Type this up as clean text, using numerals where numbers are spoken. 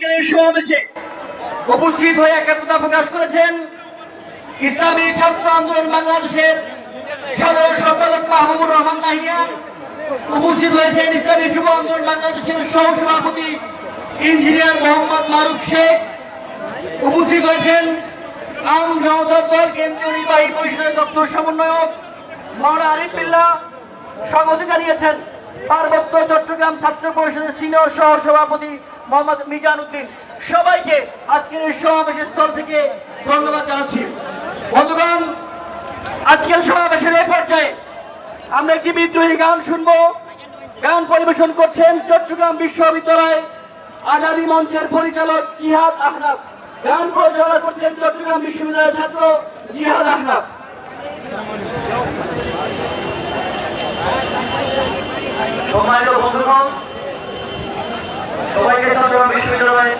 সমাবেশে উপস্থিত হয়ে একাত্মতা প্রকাশ করেছেন ইসলামী ছাত্র আন্দোলন বাংলাদেশের সাধারণ সম্পাদক মাহবুবুর রহমান নাহিয়ান। উপস্থিত হয়েছেন ইসলামী যুব আন্দোলন বাংলাদেশের সহ সভাপতি ইঞ্জিনিয়ার মোহাম্মদ মারুফ শেখ। উপস্থিত হয়েছেন আম জনতা দল কেন্দ্রীয় নির্বাহী পরিষদের দপ্তর সমন্বয়ক মাওলানা আরিফ বিল্লাহ। সংহতি জানিয়েছেন পার্বত্য চট্টগ্রাম ছাত্র পরিষদের সিনিয়র সহ সভাপতি মোহাম্মদ মিজান উদ্দিন। সবাইকে আজকের এই সমাবেশের স্থল থেকে ধন্যবাদ জানাচ্ছি। বন্ধুগণ, আজকের সমাবেশের এই পর্যায়ে আমরা একটি বিদ্রোহী গান শুনবো। গান পরিবেশন করছেন চট্টগ্রাম বিশ্ববিদ্যালয় আজাদী মঞ্চের পরিচালক জিহাদ আহনাফ। গান পরিচালনা করছেন চট্টগ্রাম বিশ্ববিদ্যালয়ের ছাত্র জিহাদ আহনাফ। সম্মানিত বন্ধুগণ, সবাইকে চট্টগ্রাম বিশ্ববিদ্যালয়